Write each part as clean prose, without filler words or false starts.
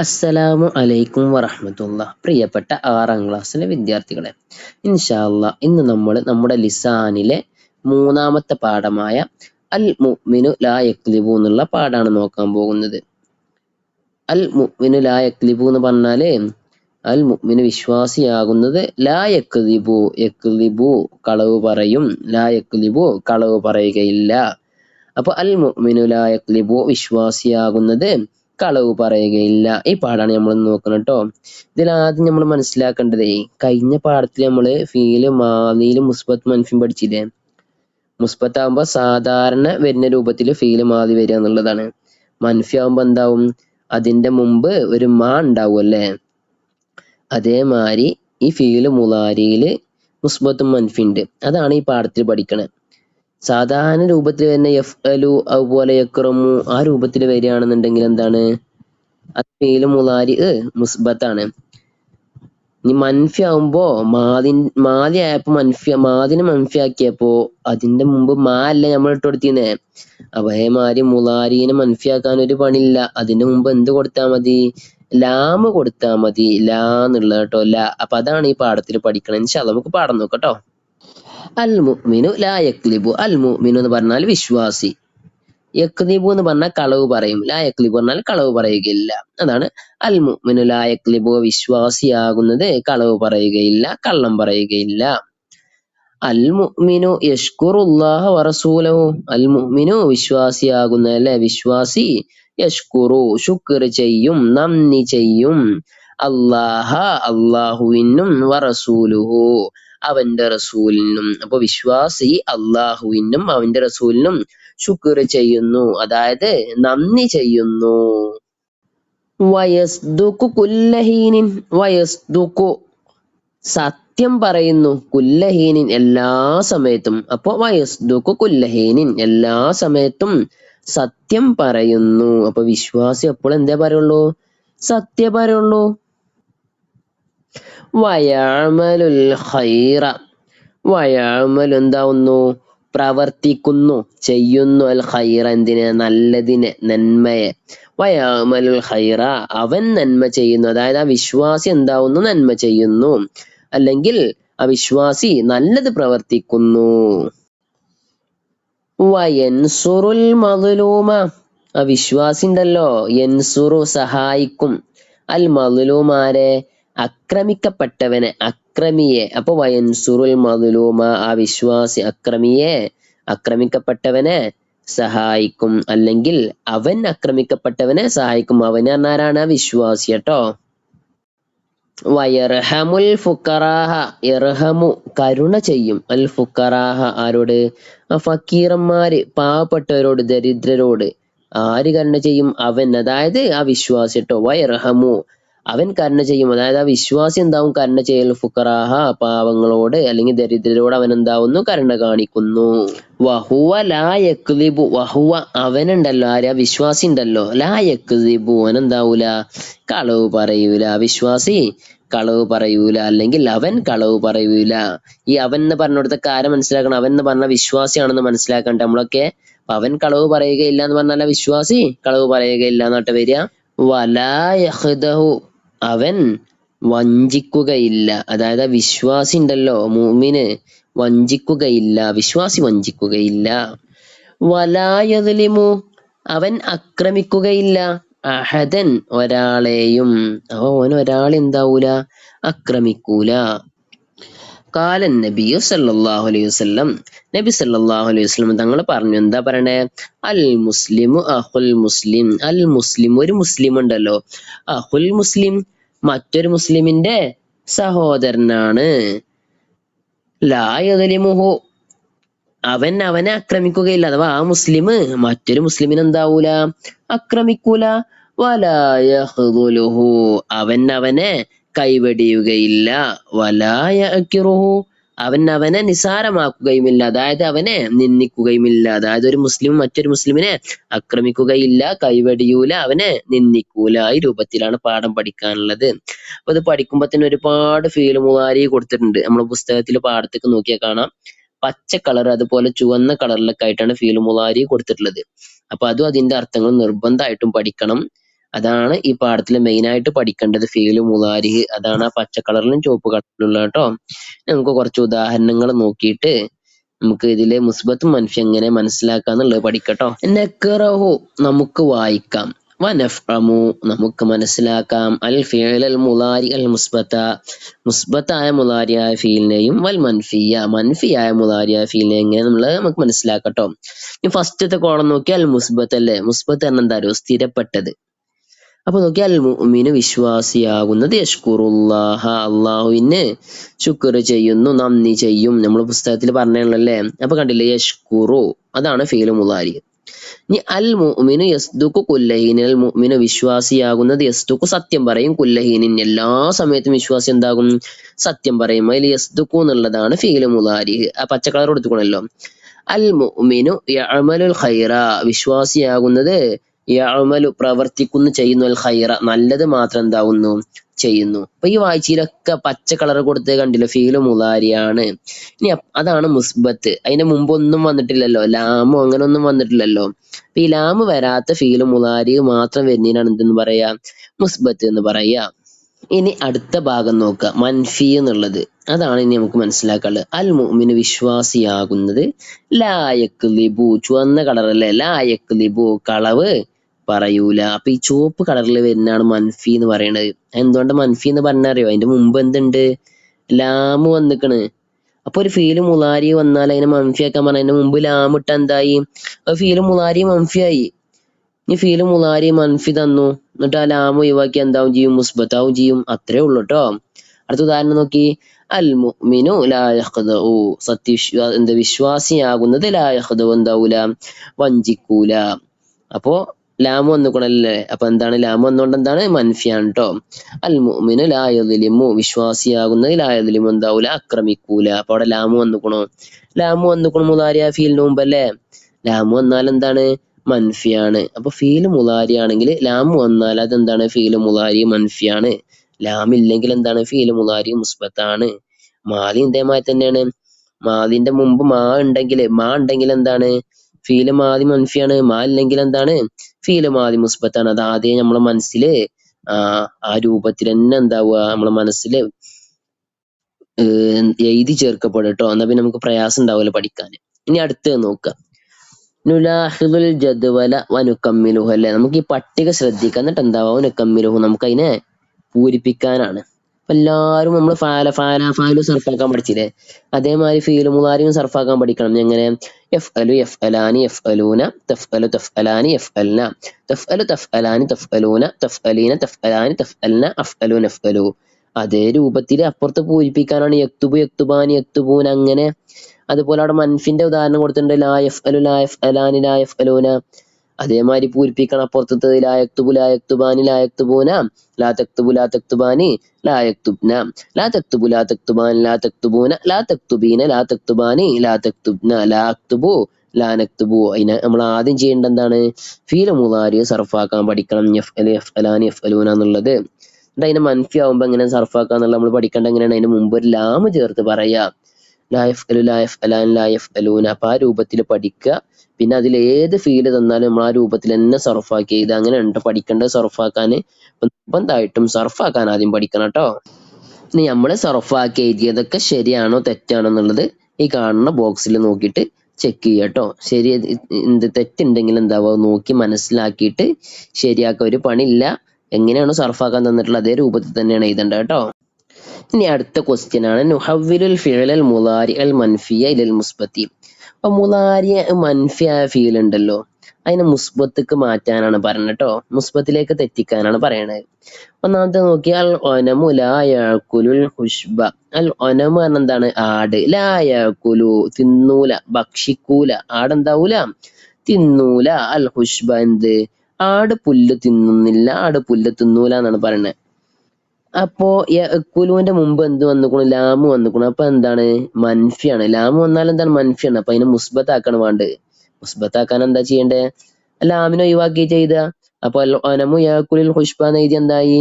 അസ്സലാമു അലൈക്കും വറഹ്മത്തുള്ളാ. പ്രിയപ്പെട്ട 6ാം ക്ലാസ്സിലെ വിദ്യാർത്ഥികളെ, ഇൻഷാ അല്ലാഹ് ഇന്ന് നമ്മൾ നമ്മുടെ ലിസാനിലെ 3ാമത്തെ പാഠമായ അൽ മുഅ്മിനു ലാ യക്ലിബു എന്നുള്ള പാഠാണ് നോക്കാൻ പോകുന്നത്. അൽ മുഅ്മിനു ലാ യക്ലിബു എന്ന് പറഞ്ഞാല് അൽ മുഅ്മിനു വിശ്വാസിയാകുന്നത് ലാ യക്ലിബു, യക്ലിബു കളവ് പറയും, ലാ യക്ലിബു കളവ് പറയുകയില്ല. അപ്പൊ അൽ മുഅ്മിനു ലാ യക്ലിബു വിശ്വാസിയാകുന്നത് കളവ് പറയുകയില്ല. ഈ പാഠാണ് നമ്മൾ നോക്കുന്നത് ട്ടോ. ഇതിൽ ആദ്യം നമ്മൾ മനസ്സിലാക്കേണ്ടത്, കഴിഞ്ഞ പാഠത്തിൽ നമ്മള് ഫീല് മാദിയിലും മുസ്ബത്ത് മൻഫിയും പഠിച്ചില്ലേ. മുസ്ബത്ത് ആകുമ്പോ സാധാരണ വരുന്ന രൂപത്തിൽ ഫീല് മാദി വരിക എന്നുള്ളതാണ്. മൻഫി ആകുമ്പോ എന്താവും, അതിന്റെ മുമ്പ് ഒരു മാ ഉണ്ടാവും അല്ലേ. അതേമാതിരി ഈ ഫീല് മുളാരിയില് മുസ്ബത്തും മൻഫി ഉണ്ട്. അതാണ് ഈ പാഠത്തിൽ പഠിക്കണത്. സാധാരണ രൂപത്തിൽ തന്നെ യഫ്അലു അതുപോലെ യക്റമു ആ രൂപത്തിൽ വരികയാണെന്നുണ്ടെങ്കിൽ എന്താണ്, അത് ഫീല് മുളാരി മുസ്ബത്താണ്. ഇനി മൻഫി ആവുമ്പോ മാദി ആയപ്പോ മാദിനെ മൻഫി ആക്കിയപ്പോ അതിന്റെ മുമ്പ് മാ അല്ലേ നമ്മൾ ഇട്ട് കൊടുത്തിരുന്നേ. അതേമാതിരി മുളാരിനെ മൻഫി ആക്കാൻ ഒരു പണിയില്ല. അതിന്റെ മുമ്പ് എന്ത് കൊടുത്താൽ മതി, ലാമ് കൊടുത്താൽ മതി, ലാ എന്നുള്ളത് കേട്ടോ, ലാ. അപ്പൊ അതാണ് ഈ പാഠത്തിൽ പഠിക്കണം. ഇൻഷാ അല്ലാഹ് നമുക്ക് പാഠം നോക്കട്ടോ. അൽ മുഅ്മിനു ലാ യക്ലിബു, അൽ മുഅ്മിനു എന്ന് പറഞ്ഞാൽ വിശ്വാസി. യക്ലിബു എന്ന് പറഞ്ഞാൽ കളവ് പറയും, ലാ യക്ലിബു പറഞ്ഞാൽ കളവ് പറയുകയില്ല. അതാണ് അൽ മുഅ്മിനു ലാ യക്ലിബു, വിശ്വാസിയാകുന്നത് കളവ് പറയുകയില്ല, കള്ളം പറയുകയില്ല. അൽ മുഅ്മിനു യഷ്കുറുല്ലാഹ വറസൂലഹു, അൽ മുഅ്മിനു വിശ്വാസിയാകുന്ന അല്ലെ, വിശ്വാസി യഷ്കുറു ശുക്ർ ചെയ്യും, നന്ദി ചെയ്യും, അല്ലാഹ അല്ലാഹുവിനും, വറസൂലുഹു അവന്റെ റസൂലിനും. അപ്പൊ വിശ്വാസി അല്ലാഹുവിനും അവന്റെ റസൂലിനും ശുക്ർ ചെയ്യുന്നു, അതായത് നന്ദി ചെയ്യുന്നു. വയസ്ദുഖു കുല്ലഹീനിൻ, വയസ്ദുഖു സത്യം പറയുന്നു, കുല്ലഹീനിൻ എല്ലാ സമയത്തും. അപ്പൊ വയസ്ദുഖു കുല്ലഹീനിൻ എല്ലാ സമയത്തും സത്യം പറയുന്നു. അപ്പൊ വിശ്വാസി എപ്പോൾ എന്തേ പറയുള്ളൂ, സത്യ പറയുള്ളൂ. വയഅമലുൽ ഖൈറ, വയഅമലു എന്താവുന്നു, പ്രവർത്തിക്കുന്നു, ചെയ്യുന്നു, അൽ ഖൈറ എന്തിനെ, നല്ലതിനെ, നന്മയെ. വയഅമലുൽ ഖൈറ അവൻ നന്മ ചെയ്യുന്നു, അതായത് ആ വിശ്വാസി എന്താവുന്നു, നന്മ ചെയ്യുന്നു, അല്ലെങ്കിൽ ആ വിശ്വാസി നല്ലത് പ്രവർത്തിക്കുന്നു. വയൻസുറുൽ മദ്ലൂമ, ആ വിശ്വാസി ഉണ്ടല്ലോ, യൻസുറു സഹായിക്കും, അൽ മദ്ലൂമാരെ ആക്രമിക്കപ്പെട്ടവനെ, അക്രമിയെ. അപ്പൊ വയൻസുറുൽ മദ്ലൂമ ആ വിശ്വാസി അക്രമിയെ, ആക്രമിക്കപ്പെട്ടവനെ സഹായിക്കും, അല്ലെങ്കിൽ അവൻ ആക്രമിക്കപ്പെട്ടവനെ സഹായിക്കും. അവൻ പറഞ്ഞാരാണ്, വിശ്വാസി കേട്ടോ. വയർഹമുൽ ഫുഖറാഹ, യർഹമു കരുണ ചെയ്യും, അൽ ഫുഖറാഹ ആരോട്, ഫക്കീറന്മാര് പാവപ്പെട്ടവരോട്, ദരിദ്രരോട്. ആര് കരുണ ചെയ്യും, അവൻ, അതായത് ആ വിശ്വാസി കേട്ടോ. വയർഹമു അവൻ കരുണ ചെയ്യും, അതായത് ആ വിശ്വാസി എന്താവും, കരുണ ചെയ്യൽ, ഫുഖറാഹ പാവങ്ങളോട് അല്ലെങ്കിൽ ദരിദ്രരോട് അവൻ എന്താവുന്നു, കരുണ കാണിക്കുന്നു. വഹുവ ലാ യക്ലിബു, വഹുവ അവനുണ്ടല്ലോ, ആരാ, വിശ്വാസി ഉണ്ടല്ലോ, ലാ യക്ലിബു അവൻ എന്താവൂല, കളവ് പറയൂല. വിശ്വാസി കളവ് പറയൂല, അല്ലെങ്കിൽ അവൻ കളവ് പറയൂല. ഈ അവൻ എന്ന് പറഞ്ഞിടത്തൊക്കെ ആരെ മനസ്സിലാക്കണം, അവൻ എന്ന് പറഞ്ഞ വിശ്വാസിയാണെന്ന് മനസ്സിലാക്കണ്ട നമ്മളൊക്കെ. അവൻ കളവ് പറയുകയില്ല എന്ന് പറഞ്ഞാൽ വിശ്വാസി കളവ് പറയുകയില്ല എന്നാട്ട് വരിക. വലാ യഖ്ദഹു അവൻ വഞ്ചിക്കുകയില്ല, അതായത് വിശ്വാസി ഉണ്ടല്ലോ മുഅ്മിന് വഞ്ചിക്കുകയില്ല, വിശ്വാസി വഞ്ചിക്കുകയില്ല. വലാ യദ്ലിമു അവൻ ആക്രമിക്കുകയില്ല, അഹദൻ ഒരാളെയും. അപ്പൊ അവൻ ഒരാളെ എന്താവൂല, ആക്രമിക്കൂല. കാലൻ നബിയു സല്ലല്ലാഹു അലൈഹി വസല്ലം, നബി സല്ലല്ലാഹു അലൈഹി വസല്ലം തങ്ങൾ പറഞ്ഞു, എന്താ പറയണേ, അൽ മുസ്ലിമു അഖുൽ മുസ്ലിം, അൽ മുസ്ലിം ഒരു മുസ്ലിം ഉണ്ടല്ലോ, അഖുൽ മുസ്ലിം മറ്റൊരു മുസ്ലിമിന്റെ സഹോദരനാണ്. ലാ യദ്ലിമുഹു അവൻ അവനെ ആക്രമിക്കുകയില്ല, അഥവാ ആ മുസ്ലിം മറ്റൊരു മുസ്ലിമിന് എന്താവൂല, ആക്രമിക്കൂല. വലാ യഖ്ദുലുഹു അവൻ അവനെ കൈവെടിയുകയില്ല. വലാ യഅ്കിറുഹു അവൻ അവനെ നിസാരമാക്കുകയുമില്ല, അതായത് അവനെ നിന്ദിക്കുകയുമില്ല. അതായത് ഒരു മുസ്ലിം മറ്റൊരു മുസ്ലിമിനെ ആക്രമിക്കുകയില്ല, കൈവെടിയൂല, അവനെ നിന്ദിക്കൂല. ഈ രൂപത്തിലാണ് പാഠം പഠിക്കാനുള്ളത്. അപ്പൊ ഇത് പഠിക്കുമ്പോ തന്നെ ഒരുപാട് ഫീൽ മുവാരി കൊടുത്തിട്ടുണ്ട്. നമ്മുടെ പുസ്തകത്തിൽ പാഠത്തേക്ക് നോക്കിയാൽ കാണാം, പച്ച കളർ അതുപോലെ ചുവന്ന കളറിലൊക്കെ ആയിട്ടാണ് ഫീൽ മുളാരി കൊടുത്തിട്ടുള്ളത്. അപ്പൊ അതും അതിന്റെ അർത്ഥങ്ങൾ നിർബന്ധമായിട്ടും പഠിക്കണം. അതാണ് ഈ പാഠത്തിൽ മെയിൻ ആയിട്ട് പഠിക്കേണ്ടത്. ഫീല് മുലാരി അതാണ് ആ പച്ച കളറിലും ചുവപ്പ് കളറിലുള്ള കേട്ടോ. നമുക്ക് കുറച്ച് ഉദാഹരണങ്ങൾ നോക്കിയിട്ട് നമുക്ക് ഇതിലെ മുസ്ബത്തും മൻഫി എങ്ങനെ മനസ്സിലാക്കാന്നുള്ളത് പഠിക്കട്ടോ. നഖറഹു നമുക്ക് വായിക്കാം, വനഫ്ഹമു നമുക്ക് മനസ്സിലാക്കാം, അൽ ഫിഅൽ അൽ മുലാരി അൽ മുസ്ബത്ത മുസ്ബത്തായ മുലാരിയായ ഫീലിനെയും വൽ മൻഫിയായ മുലാരിയായ ഫീലിനെയും എങ്ങനെ നമുക്ക് മനസ്സിലാക്കട്ടോ. ഈ ഫസ്റ്റത്തെ കോളം നോക്കി അൽ മുസ്ബത്ത് അല്ലേ, മുസ്ബത്ത് പറഞ്ഞാൽ എന്താ അറിയോ, സ്ഥിരപ്പെട്ടത്. അപ്പൊ നോക്കി അൽ മുഅ്മിനു വിശ്വാസിയാകുന്നത് യഷ്കുറുല്ലാഹ അള്ളാഹുവിന് ശുക്ർ ചെയ്യുന്നു, നന്ദി ചെയ്യും. നമ്മൾ പുസ്തകത്തിൽ പറഞ്ഞല്ലേ. അപ്പൊ കണ്ടില്ലേ, യഷ്കുറു അതാണ് ഫീല് മുലാരി. ഇനി അൽ മുഅ്മിനു യസ്ദുഖു കുല്ലഹീൻ, അൽ മുഅ്മിനു വിശ്വാസിയാകുന്നത് യസ്ദുഖു സത്യം പറയും, കുല്ലഹീനിൻ എല്ലാ സമയത്തും വിശ്വാസി എന്താകും, സത്യം പറയും. അതിൽ യസ്ദുഖു എന്നുള്ളതാണ് ഫീല് മുലാരി. ആ പച്ച കളർ കൊടുത്തുക്കണല്ലോ. അൽ മുഅ്മിനു യഅമലുൽ ഖൈറ വിശ്വാസിയാകുന്നത് യഅമലു പ്രവർത്തിക്കുന്നു, ചെയ്യുന്നു, അൽ ഖൈറ നല്ലത് മാത്രം എന്താവുന്നു, ചെയ്യുന്നു. അപ്പൊ ഈ വായിച്ചയിലൊക്കെ പച്ച കളർ കൊടുത്ത് കണ്ടില്ല, ഫീല് മുലാരിയാണ്. ഇനി അതാണ് മുസ്ബത്ത്. അതിന്റെ മുമ്പ് ഒന്നും വന്നിട്ടില്ലല്ലോ, ലാമോ അങ്ങനെ ഒന്നും വന്നിട്ടില്ലല്ലോ. അപ്പൊ ഈ ലാമ് വരാത്ത ഫീല് മുലാരി മാത്രം വരുന്നതിനാണ് എന്തെന്ന് പറയാ, മുസ്ബത്ത് എന്ന് പറയാ. ഇനി അടുത്ത ഭാഗം നോക്കുക, മൻഫി എന്നുള്ളത്. അതാണ് ഇനി നമുക്ക് മനസ്സിലാക്കാനുള്ളത്. അൽ മുഅ്മിന് വിശ്വാസിയാകുന്നത് ലാ യക്ലിബു ചുവന്ന കളറല്ലേ, ലാ യക്ലിബു കളവ് പറയൂല. അപ്പൊ ഈ ചുവപ്പ് കളറിൽ വരുന്നതാണ് മൻഫി എന്ന് പറയുന്നത്. എന്തുകൊണ്ട് മൻഫി എന്ന് പറഞ്ഞറിയോ, അതിന്റെ മുമ്പ് എന്തുണ്ട്, ലാമ് വന്നിക്കണ്. അപ്പൊ ഒരു ഫീല് മുലാരി വന്നാൽ അതിനെ മൻഫി ആക്കാൻ പറഞ്ഞ അതിന്റെ മുമ്പ് ലാം ഇട്ട എന്തായി, ഫീല് മുലാരി മൻഫി ആയി. ഇനി ഫീല് മുലാരി മൻഫി തന്നു, എന്നിട്ട് ആ ലാം ഒഴിവാക്കി എന്താവും ചെയ്യും, മുസ്ബത്താവും ചെയ്യും. അത്രേ ഉള്ളൂ കേട്ടോ. അടുത്ത ഉദാഹരണം നോക്കി, അൽ മുഅ്മിനു ലാ യഖ്ദഉ വിശ്വാസിയാകുന്നത് ലാ യഖ്ദഉ എന്താവൂല, വഞ്ചിക്കൂല. അപ്പോ ലാം വന്നുകൊണ്ടല്ലേ, അപ്പൊ എന്താണ് ലാം വന്നുകൊണ്ട് എന്താണ്, മൻഫിയാണ് കേട്ടോ. അൽ മുഅ്മിനു ലാ യദ്ലിമു വിശ്വാസിയാകുന്നത് ലാ യദ്ലിമു എന്താവൂല, ആക്രമിക്കൂല. അപ്പൊ അവിടെ ലാം വന്നുക്കണോ, ലാം വന്നുക്കണു മുലാരിയ ഫീലിന് മുമ്പല്ലേ. ലാം വന്നാൽ എന്താണ്, മൻഫിയാണ്. അപ്പൊ ഫീല് മുലാരി ആണെങ്കിൽ ലാം വന്നാൽ അതെന്താണ്, ഫീല് മുലാരി മൻഫിയാണ്. ലാം ഇല്ലെങ്കിൽ എന്താണ്, ഫീല് മുലാരി മുസ്ബത്താണ്. മാലി ഇതേമാതിരി തന്നെയാണ്. മാലിന്റെ മുമ്പ് മാ ഉണ്ടെങ്കിൽ എന്താണ്, ഫീല് മാലി മൻഫിയാണ്. മാ ഇല്ലെങ്കിൽ എന്താണ്, ഫീല് മാലി മുസ്ബത്താണ്. അത് ആദ്യം നമ്മളെ മനസ്സില് ആ രൂപത്തിൽ തന്നെ എന്താവുക, നമ്മളെ മനസ്സില് എഴുതി ചേർക്കപ്പെടും കേട്ടോ. എന്നാ പിന്നെ നമുക്ക് പ്രയാസം ഉണ്ടാവില്ല പഠിക്കാൻ. ഇനി അടുത്തത് നോക്കുക, നുലാഹിദുൽ ജദ്വല വനുക്കമ്മിലുഹു അല്ലെ, നമുക്ക് ഈ പട്ടിക ശ്രദ്ധിക്കാം, എന്നിട്ട് എന്താവാ നുക്കമ്മിലുഹു നമുക്ക് അതിനെ പൂരിപ്പിക്കാനാണ്. അപ്പൊ എല്ലാവരും നമ്മൾ ഫാലു സർഫാക്കാൻ പഠിച്ചില്ലേ, അതേമാതിരി ഫീല് മുലാരിയും സർഫാക്കാൻ പഠിക്കണം. എങ്ങനെ, യഫ്അലു യഫ്അലാനി യഫ്അലൂന, തഫ്അലു തഫ്അലാനി യഫ്അൽന, തഫ്അലു തഫ്അലാനി തഫ്അലൂന, തഫ്അലീന തഫ്അലാനി തഫ്അൽന, അഫ്അലു നഫ്അലു. അതേ രൂപത്തിൽ അപ്പുറത്ത് പൂരിപ്പിക്കാനാണ് യക്തുബു യക്തുബാനി യക്തുബൂന അങ്ങനെ. അതുപോലെ അവിടെ മൻഫിന്റെ ഉദാഹരണം കൊടുത്തിട്ടുണ്ട്, ലാ യഫ്അലു ലാ യഫ്അലാനി ലാ യഫ്അലൂന. അതേമാതിരി പൂരിപ്പിക്കണം അപ്പുറത്തത്, ലാ യക്തുബു ലാ യക്തുബാനി ലാ യക്തുബൂന, ലാ തക്തുബു ലാ തക്തുബാനി ലാ യക്തുബ്ന, ലാ തക്തുബു ലാ തക്തുബാനി ലാ തക്തുബൂന, ലാ തക്തുബീന ലാ തക്തുബാനി ലാ തക്തുബ്ന, ലാ അക്തുബു ലാ നക്തുബു. അതിന് നമ്മൾ ആദ്യം ചെയ്യേണ്ട എന്താണ്, ഫീല് മുലാരി സർഫാക്കാൻ പഠിക്കണം, യഫ്അലു യഫ്അലാനി യഫ്അലൂന എന്നുള്ളത്. എന്നിട്ട് അതിനെ മൻഫി ആവുമ്പോ എങ്ങനെ സർഫാക്കുക എന്നുള്ളത് നമ്മൾ പഠിക്കേണ്ട എങ്ങനെയാണ്, അതിന് മുമ്പ് ഒരു ലാം ചേർത്ത് പറയാ, ലാ യഫ്അലു ലാ യഫ്അലാൻ ലാ യഫ്അലൂന. അപ്പൊ ആ രൂപത്തിൽ പഠിക്കുക. പിന്നെ അതിൽ ഏത് ഫീല് തന്നാലും നമ്മൾ ആ രൂപത്തിൽ തന്നെ സർഫാക്കി, ഇത് അങ്ങനെ ഉണ്ട് പഠിക്കേണ്ടത്. സർഫാക്കാൻ നിർബന്ധമായിട്ടും സർഫാക്കാൻ ആദ്യം പഠിക്കണം കേട്ടോ. ഇനി നമ്മള് സർഫാക്കി എഴുതിയതൊക്കെ ശരിയാണോ തെറ്റാണോ എന്നുള്ളത് ഈ കാണുന്ന ബോക്സിൽ നോക്കിയിട്ട് ചെക്ക് ചെയ്യുക കേട്ടോ. ശരി, എന്ത് തെറ്റുണ്ടെങ്കിൽ എന്താവുക നോക്കി മനസ്സിലാക്കിയിട്ട് ശരിയാക്കുക. ഒരു പണിയില്ല, എങ്ങനെയാണോ സർഫാക്കാൻ തന്നിട്ടുള്ളത് അതേ രൂപത്തിൽ തന്നെയാണ് എഴുതേണ്ടത് കേട്ടോ. ഇനി അടുത്ത ക്വസ്റ്റ്യൻ ആണ്, നുഹവ്വിലുൽ ഫിഅലൽ മുലാരി അൽ മൻഫിയ ഇലൽ മുസ്ബത്തി. അപ്പൊ മുലാരിയ മൻഫിയായ ഫീൽ ഉണ്ടല്ലോ, അതിനെ മുസ്ബത്തേക്ക് മാറ്റാനാണ് പറയുന്നത് കേട്ടോ. മുസ്ബത്തിലേക്ക് തെറ്റിക്കാനാണ് പറയണത്. ഒന്നാമത്തെ നോക്കി, അൽ ഒനമു ലാ യഅകുലുൽ ഹുഷ്ബ. അൽ ഒനമു പറഞ്ഞ എന്താണ്, ആട്. ലാ യഅകുലു തിന്നൂല, ഭക്ഷിക്കൂല. ആടെന്താവൂല, തിന്നൂല. അൽ ഹുഷ്ബ എന്ത്, ആട് പുല്ല് തിന്നുന്നില്ല, ആട് പുല്ല് തിന്നൂല എന്നാണ് പറയുന്നത്. അപ്പോ യഅ്കുലുവിന്റെ മുമ്പ് എന്ത് വന്നുക്കുണു, ലാമ് വന്നുക്കുണു. അപ്പൊ എന്താണ്, മൻഫിയാണ്. ലാമ് വന്നാൽ എന്താണ്, മൻഫിയാണ്. അപ്പൊ അതിനെ മുസ്ബത്താക്കാണ് വേണ്ടത്. മുസ്ബത്താക്കാൻ എന്താ ചെയ്യണ്ടേ, ലാമിനെ ഒഴിവാക്കി ചെയ്ത. അപ്പൊ അൽ ഒനമു യഅ്കുലുൽ ഹുഷ്ബ എന്ന് എഴുതി എന്തായി,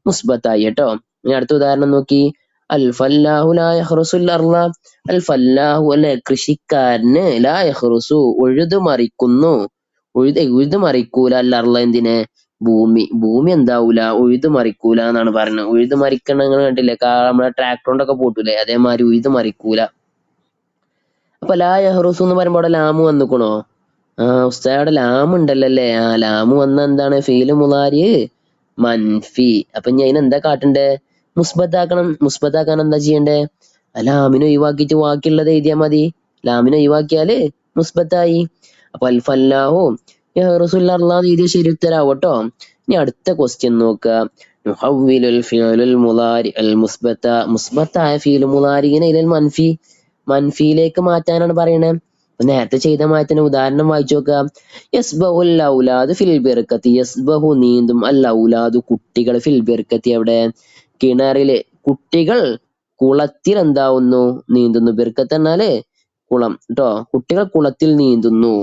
മുസ്ബത്തായി കേട്ടോ. ഇനി അടുത്ത ഉദാഹരണം നോക്കി, അൽ ഫല്ലാഹു ലാ യഹ്റുസുൽ അർള. അൽ ഫല്ലാഹു അല്ലെ, കൃഷിക്കാരന്, ലാ യഹ്റുസു ഉഴുതു മറിക്കുന്നു, ഉഴുതു മറിക്കൂല, അൽ അർള എന്തിനെ, ഭൂമി എന്താവൂല, ഉഴുത് മറിക്കൂല എന്നാണ് പറയുന്നത്. ഉഴുത് മറിക്കണ നിങ്ങൾ കണ്ടില്ലേ, നമ്മളെ ട്രാക്ടർ കൊണ്ടൊക്കെ പൂട്ടൂലേ, അതേമാതിരി ഉഴുത് മറിക്കൂല. അപ്പൊ ലാ യഹ്റുസു എന്ന് പറയുമ്പോ അവിടെ ലാമ് വന്നിക്കണോ? ഉസ്താദ് അവിടെ ലാമ് ഉണ്ടല്ലോ അല്ലേ. ലാമ് വന്ന എന്താണ്? ഫീല് മുലാരി മൻഫി. അപ്പൊ ഇനി അതിനെന്താ കാട്ടണ്ടേ? മുസ്ബത്താക്കണം. മുസ്ബത്താക്കാൻ എന്താ ചെയ്യണ്ടേ? ലാമിനെ ഒഴിവാക്കിയിട്ട് ബാക്കിയുള്ളത് എഴുതിയാ മതി. ലാമിനെ ഒഴിവാക്കിയാല് മുസ്ബത്തായി. അപ്പൊ അൽഫല്ലാഹു യഹ്റുസുൽ അർളാന്ന് എഴുതിയ ശരി ഉത്തരാവട്ടോ. ഇനി അടുത്ത ക്വസ്റ്റ്യൻ നോക്കുക. നുഹവ്വിലുൽ ഫിഅലുൽ മുളാരി അൽ മുസ്ബത്ത. മുസ്ബത്തായ ഫീല് മുളാരിനെ ഇലൽ മൻഫി, മൻഫിയിലേക്ക് മാറ്റാനാണ് പറയണേ. നേരത്തെ ചെയ്ത മാറ്റത്തിന് ഉദാഹരണം വായിച്ചു നോക്കുക. യസ്ബഹുൽ ഔലാദ് ഫിൽ ബിർക്കത്തി. യസ്ബഹു നീന്തും, അൽ ഔലാദു കുട്ടികൾ, ഫിൽ ബിർക്കത്തി അവിടെ കിണറില്. കുട്ടികൾ കുളത്തിൽ എന്താവുന്നു? നീന്തുന്നു. ബിർക്കത്ത് എന്നാല് കുളം ട്ടോ. കുട്ടികൾ കുളത്തിൽ നീന്തുന്നു.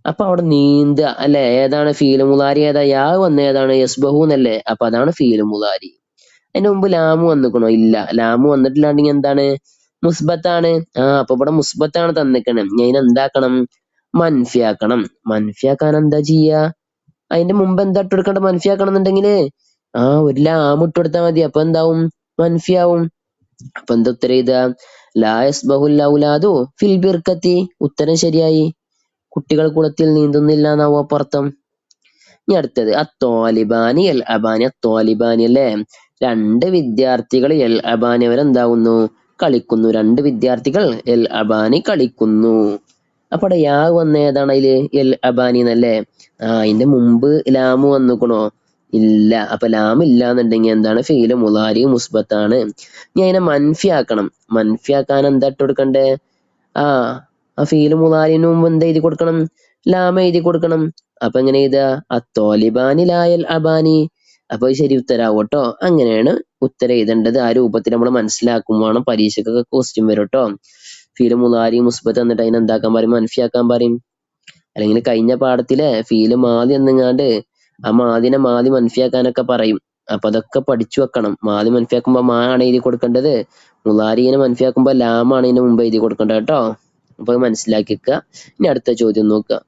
അപ്പൊ അവിടെ നീന്ത അല്ലെ, ഏതാണ് ഫീല് മുളാരി? ഏതാ? യാ വന്ന ഏതാണ്? യസ്ബഹു എന്നല്ലേ. അപ്പൊ അതാണ് ഫീല് മുളാരി. അതിന് മുമ്പ് ലാമു വന്നിക്കണോ? ഇല്ല, ലാമു വന്നിട്ടില്ലാണ്ടെങ്കിൽ എന്താണ്? മുസ്ബത്താണ്. അപ്പൊ ഇവിടെ മുസ്ബത്താണ് തന്നിക്കണം. ഞാൻ എന്താക്കണം? മൻഫിയാക്കണം. മൻഫിയാക്കാൻ എന്താ ചെയ്യാ? അതിന്റെ മുമ്പ് എന്താ ഇട്ട് കൊടുക്കണ്ട? മൻഫിയാക്കണം എന്നുണ്ടെങ്കില് ഒരു ലാം ഇട്ട് കൊടുത്താൽ മതി. അപ്പൊ എന്താവും? മൻഫിയാവും. അപ്പൊ എന്താ ഉത്തരം ചെയ്താ? ലാ യസ്ബഹുൽ ഔലാദു ഫിൽ ബിർക്കത്തി. ഉത്തരം ശരിയായി. കുട്ടികൾ കുളത്തിൽ നീന്തുന്നില്ല എന്നാവും അപ്പുറത്തം. ഇനി അടുത്തത് അത്തോലിബാനി എൽ അബാനി. അത്തോലിബാനി അല്ലേ, രണ്ട് വിദ്യാർത്ഥികൾ എൽ അബാനി അവരെന്താവുന്നു? കളിക്കുന്നു. രണ്ട് വിദ്യാർത്ഥികൾ എൽ അബാനി കളിക്കുന്നു. അപ്പൊ അവിടെ യാ വന്ന ഏതാണ് അതില്? എൽ അബാനി എന്നല്ലേ. അതിന്റെ മുമ്പ് ലാമ് വന്നിക്കണോ? ഇല്ല. അപ്പൊ ലാം ഇല്ല എന്നുണ്ടെങ്കിൽ എന്താണ്? ഫീല് മുളാരി മുസ്ബത്താണ്. ഇനി അതിനെ മൻഫിയാക്കണം. മൻഫിയാക്കാൻ എന്താ ഇട്ട് കൊടുക്കണ്ടേ? ആ ഫീല് മുളാരിന് മുമ്പ് എന്താ എഴുതി കൊടുക്കണം? ലാമ എഴുതി കൊടുക്കണം. അപ്പൊ എങ്ങനെ എഴുതാ? അത്തോലിബാനി ലായൽ അബാനി. അപ്പൊ ശരി ഉത്തരാവും കേട്ടോ. അങ്ങനെയാണ് ഉത്തരം എഴുതേണ്ടത്. ആ രൂപത്തിൽ നമ്മൾ മനസ്സിലാക്കുമ്പോഴാണ് പരീക്ഷക്കൊക്കെ ക്വസ്റ്റ്യൻ വരും കേട്ടോ. ഫീല് മുളാരി മുസ്ബത്ത് എന്നിട്ട് അതിനെ എന്താക്കാൻ പറയും? മൻഫിയാക്കാൻ പറയും. അല്ലെങ്കിൽ കഴിഞ്ഞ പാഠത്തിലെ ഫീല് മാതി എന്നെങ്ങാണ്ട് മാതിനെ മാതി മൻഫിയാക്കാനൊക്കെ പറയും. അപ്പൊ അതൊക്കെ പഠിച്ചു വെക്കണം. മാതി മൻഫിയാക്കുമ്പോ ആണ് എഴുതി കൊടുക്കേണ്ടത്. മുളാരിനെ മൻഫിയാക്കുമ്പോ ലാമാണ് ഇതിന് മുമ്പ് എഴുതി കൊടുക്കേണ്ടത് കേട്ടോ. അപ്പൊ മനസ്സിലാക്കി വെക്കുക. ഇനി അടുത്ത ചോദ്യം നോക്കുക.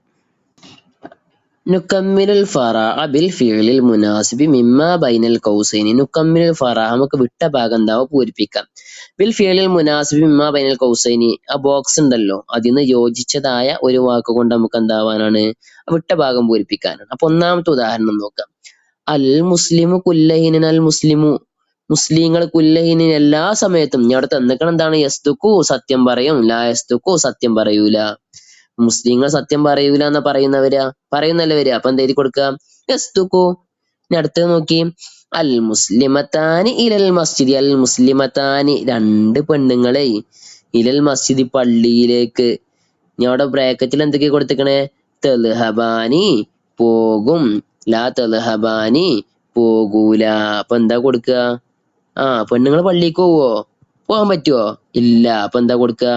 നുക്കമ്മിലുൽ ഫറാഅ ബിൽ ഫിഅലിൽ മുനാസിബി മിമ്മാ ബൈനൽ ഖൗസൈനി. നുക്കമ്മിലുൽ ഫറാഅ നമുക്ക് വിട്ട ഭാഗം എന്താവും? പൂരിപ്പിക്കാം. ബിൽ ഫിഅലിൽ മുനാസിബി മിമ്മാ ബൈനൽ ഖൗസൈനി. ആ ബോക്സ് ഉണ്ടല്ലോ, അതിന് യോജിച്ചതായ ഒരു വാക്ക് കൊണ്ട് നമുക്ക് എന്താവാനാണ്? വിട്ട ഭാഗം പൂരിപ്പിക്കാനാണ്. അപ്പൊ ഒന്നാമത്തെ ഉദാഹരണം നോക്കാം. അൽ മുസ്ലിമു കുല്ലഹിനൻ. അൽ മുസ്ലിമു മുസ്ലിങ്ങൾ കുല്ലഹിന് എല്ലാ സമയത്തും. ഞാൻ അവിടെ തന്നിക്കണം എന്താണ്? യസ്തുക്കു സത്യം പറയും, ലാ യസ്തുക്കു സത്യം പറയൂല. മുസ്ലിങ്ങൾ സത്യം പറയൂല എന്നാ പറയുന്നല്ലേ വരിക. അപ്പൊ എന്താ എഴുതി കൊടുക്കുക? യസ്തുക്കു. ഇനി അടുത്തത് നോക്കി. അൽ മുസ്ലിമത്താനി ഇലൽ മസ്ജിദി. അൽ മുസ്ലിമത്താനി രണ്ട് പെണ്ണുങ്ങളെ ഇലൽ മസ്ജിദി പള്ളിയിലേക്ക്. ഞാൻ അവിടെ ബ്രാക്കറ്റിൽ എന്തൊക്കെ കൊടുത്തിക്കണേ? തെൽഹബാനി പോകും, ലാ തെൽഹബാനി പോകൂല. അപ്പൊ എന്താ കൊടുക്കുക? പെണ്ണുങ്ങൾ പള്ളിക്ക് പോകാൻ പറ്റുമോ? ഇല്ല. അപ്പൊ എന്താ കൊടുക്കുക?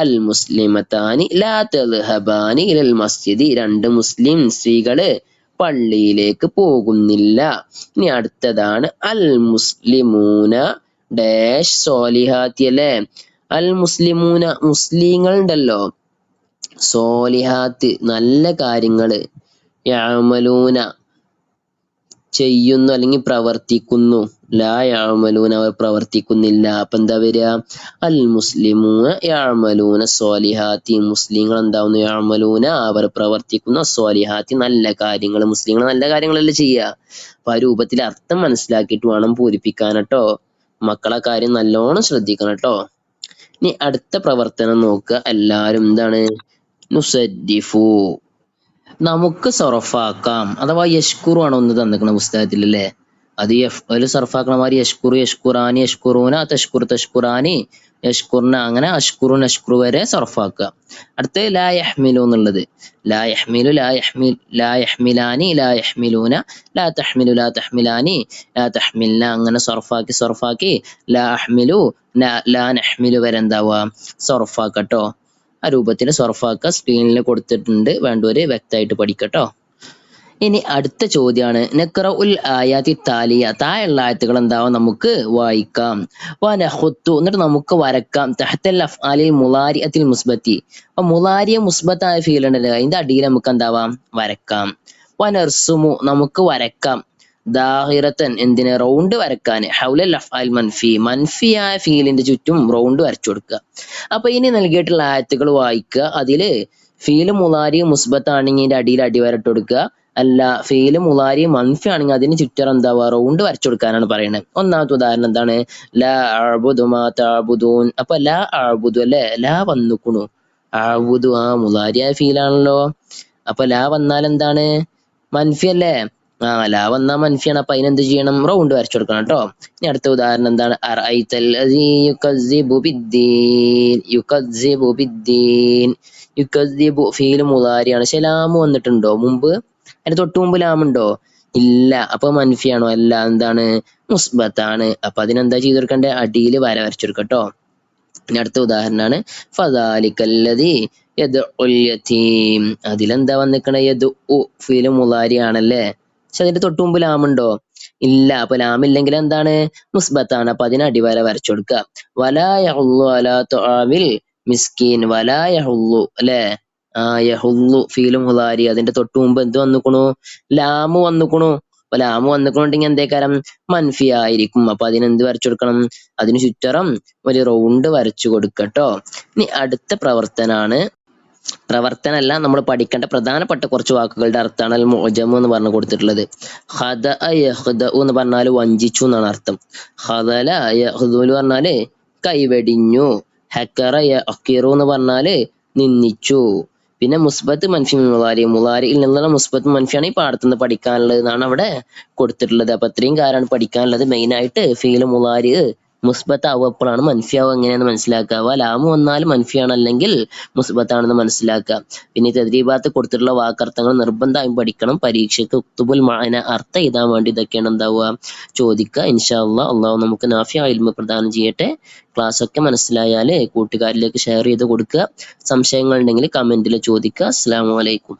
അൽ മുസ്ലിമത്താനി ലാ തദ്ഹബാനി ഇലൽ മസ്ജിദി. രണ്ട് മുസ്ലിം സ്ത്രീകള് പള്ളിയിലേക്ക് പോകുന്നില്ല. ഇനി അടുത്തതാണ് അൽ മുസ്ലിമൂന ഡാഷ് സോലിഹാത്തി അല്ലേ. അൽ മുസ്ലിമൂന മുസ്ലിങ്ങൾ ഉണ്ടല്ലോ, സോലിഹാത്ത് നല്ല കാര്യങ്ങള്, യഅമലൂന ചെയ്യുന്നു അല്ലെങ്കിൽ പ്രവർത്തിക്കുന്നു, ലാ യഅമലൂന അവർ പ്രവർത്തിക്കുന്നില്ല. അപ്പൊ എന്താ വരിക? അൽ മുസ്ലിമൂന യഅമലൂന സ്വാലിഹാത്തി. മുസ്ലിങ്ങൾ എന്താവുന്നു? യഅമലൂന അവർ പ്രവർത്തിക്കുന്ന സ്വാലിഹാത്തി നല്ല കാര്യങ്ങൾ. മുസ്ലിങ്ങൾ നല്ല കാര്യങ്ങളല്ലേ ചെയ്യുക. അപ്പൊ ആ രൂപത്തിൽ അർത്ഥം മനസ്സിലാക്കിയിട്ട് വേണം പൂരിപ്പിക്കാൻ കേട്ടോ. മക്കളെ കാര്യം നല്ലോണം ശ്രദ്ധിക്കണം കേട്ടോ. ഇനി അടുത്ത പ്രവർത്തനം നോക്കുക. എല്ലാരും എന്താണ്? നുസദ്ദിഫു നമുക്ക് സർഫാക്കാം. അഥവാ യഷ്കുറു ആണ് ഒന്ന് തന്നിക്കണ പുസ്തകത്തിൽ അല്ലേ. അത് ഒരു സർഫാക്കണ മാതിരി യഷ്കുറു യഷ്കുറാനി യഷ്കുറൂന തഷ്കുർ തഷ്കുറാനി യഷ്കുർന, അങ്ങനെ അഷ്കുറു നഷ്കുറു വരെ സർഫാക്കുക. അടുത്ത് ലാ യഹ്മിലു എന്നുള്ളത്. ലാ യഹ്മിലു ലാ യഹ്മിലാനി ലാ യഹ്മിലൂന ലാ തഹ്മിലു ലാ തഹ്മിലാനി ലാ തഹ്മിൽന, അങ്ങനെ സർഫാക്കി ലാ അഹ്മിലു ലാ നഹ്മിലു വരെ എന്താവുക? സർഫാക്കട്ടോ. ആ രൂപത്തിൽ സർഫാക്ക സ്ക്രീനിൽ കൊടുത്തിട്ടുണ്ട്, വേണ്ടവര് വ്യക്തമായിട്ട് പഠിക്കട്ടോ. ഇനി അടുത്ത ചോദ്യമാണ് നഖ്റഉൽ ആയാതി താലിയ. താഴെയുള്ള ആയത്തുകൾ എന്താവും? നമുക്ക് വായിക്കാം. വനഖുത്തു എന്നിട്ട് നമുക്ക് വരക്കാം. തഹ്തൽ അഫ്ആലിൽ മുളാരിഅത്തിൽ മുസ്ബത്തി. അപ്പൊ മുളാരിയ മുസ്ബത്തായ ഫീൽ ഉണ്ടല്ലോ, അതിന്റെ അടിയിൽ നമുക്ക് എന്താവാം? വരക്കാം. വനർസുമു നമുക്ക് വരക്കാം ദാഹിറത്തൻ എന്തിന് റൗണ്ട് വരക്കാൻ ഹൗലൽ അഫ്ആൽ മൻഫിയായ ഫീലിന്റെ ചുറ്റും റൗണ്ട് വരച്ചു കൊടുക്കുക. അപ്പൊ ഇനി നൽകിയിട്ടുള്ള ആയത്തുകൾ വായിക്കുക. അതില് ഫീല് മുലാരി മുസ്ബത്ത് ആണെങ്കിൽ അതിന്റെ അടിയിൽ അടിവരട്ട് കൊടുക്കുക. അല്ല ഫീല് മുലാരി മൻഫി ആണെങ്കിൽ അതിന് ചുറ്റർ എന്താവുക റൗണ്ട് വരച്ചു കൊടുക്കാനാണ് പറയുന്നത്. ഒന്നാമത്തെ ഉദാഹരണം എന്താണ്? ലാ അഅ്ബുദു മാ തഅ്ബുദൂൻ. അപ്പൊ ലാ അഅ്ബുദു അല്ലെ, ലാ വന്നുക്കുണു. അഅ്ബുദു മുലാരിയായ ഫീലാണല്ലോ. അപ്പൊ ലാ വന്നാൽ എന്താണ്? മൻഫി അല്ലേ? ലാ വന്നാ മൻഫിയാണ്. അപ്പൊ അതിനെന്ത് ചെയ്യണം? റൗണ്ട് വരച്ചു കൊടുക്കണം കേട്ടോ. ഇനി അടുത്ത ഉദാഹരണം എന്താണ്? അറഅയ്തല്ലദീ യുകസ്സിബു ബിദ്ദീൻ. യുകസ്സിബു ബിദ്ദീൻ. യുകസ്സിബു ഫീല് മുലാരിയാണ്. പക്ഷെ ലാമ് വന്നിട്ടുണ്ടോ മുമ്പ്? അതിന് തൊട്ട് മുമ്പ് ലാമുണ്ടോ? ഇല്ല. അപ്പൊ മൻഫിയാണോ? അല്ല. എന്താണ്? മുസ്ബത്താണ്. അപ്പൊ അതിനെന്താ ചെയ്ത് കൊടുക്കണ്ടേ? അടിയിൽ വര വരച്ചു കൊടുക്കട്ടോ. ഇനി അടുത്ത ഉദാഹരണമാണ് ഫദാലിക്കല്ലദീ യദ്ഉൽ യതീം. അതിലെന്താ വന്നിക്കണേ? യദ്ഉ ഫീല് മുലാരി ആണല്ലേ. പക്ഷെ അതിന്റെ തൊട്ട് മുമ്പ് ലാമുണ്ടോ? ഇല്ല. അപ്പൊ ലാമില്ലെങ്കിൽ എന്താണ്? മുസ്ബത്താണ്. അപ്പൊ അതിന് അടിവര വരച്ചു കൊടുക്കുക. വലാ യഹുല്ലു അലാ തുആമിൽ മിസ്കീൻ. വലാ യഹുല്ലു അല്ലെ. യഹുല്ലു ഫീല് മുലാരി. അതിന്റെ തൊട്ട് മുമ്പ് എന്ത് വന്നുക്കണു? ലാമ് വന്നുക്കണു. അപ്പൊ ലാമ് വന്നുകൊണ്ടെങ്കിൽ എന്തേക്കാരം? മൻഫി ആയിരിക്കും. അപ്പൊ അതിനെന്ത് വരച്ചു കൊടുക്കണം? അതിന് ചുറ്ററം ഒരു റൗണ്ട് വരച്ചു കൊടുക്കട്ടോ. ഇനി അടുത്ത പ്രവർത്തനമല്ല, നമ്മൾ പഠിക്കേണ്ട പ്രധാനപ്പെട്ട കുറച്ച് വാക്കുകളുടെ അർത്ഥമാണ് അൽ മുഅ്ജമു എന്ന് പറഞ്ഞു കൊടുത്തിട്ടുള്ളത്. ഖദഅ യഖ്ദഉ എന്ന് പറഞ്ഞാൽ വഞ്ചിച്ചു എന്നാണ് അർത്ഥം. ഖദല യഖ്ദുലു എന്ന് പറഞ്ഞാല് കൈവെടിഞ്ഞു. ഹക്കറ യഖിറു എന്ന് പറഞ്ഞാല് നിന്ദിച്ചു. പിന്നെ മുസ്ബത്ത് മൻഫി മുലാരിയിൽ നിന്നുള്ള മുസ്ബത്ത് മൻഫിയാണ് ഈ പാഠത്തുനിന്ന് പഠിക്കാനുള്ളത് എന്നാണ് അവിടെ കൊടുത്തിട്ടുള്ളത്. അപ്പൊ ഇത്രയും കാര്യമാണ് പഠിക്കാനുള്ളത്. മെയിൻ ആയിട്ട് ഫീല് മുലാരി മുസ്ബത്ത് ആവുക എപ്പോഴാണ്, മൻഫി ആവുക എങ്ങനെയാണെന്ന് മനസ്സിലാക്കുക. ലാമു വന്നാൽ മൻഫിയാണ്, അല്ലെങ്കിൽ മുസ്ബത്താണെന്ന് മനസ്സിലാക്കുക. പിന്നെ തദ്രീബാത്ത് കൊടുത്തിട്ടുള്ള വാക്കർത്ഥങ്ങൾ നിർബന്ധമായും പഠിക്കണം. പരീക്ഷയ്ക്ക് ഉക്തുബുൽ മഅന അർത്ഥം എഴുതാൻ വേണ്ടി ഇതൊക്കെയാണ് എന്താവുക ചോദിക്കുക. ഇൻഷാ അല്ലാഹ്. അള്ളാഹു നമുക്ക് നാഫിയ ഇൽമ പ്രദാനം ചെയ്യട്ടെ. ക്ലാസ് ഒക്കെ മനസ്സിലായാല് കൂട്ടുകാരിലേക്ക് ഷെയർ ചെയ്ത് കൊടുക്കുക. സംശയങ്ങൾ ഉണ്ടെങ്കിൽ കമന്റിൽ ചോദിക്കുക. അസ്സലാമു അലൈക്കും.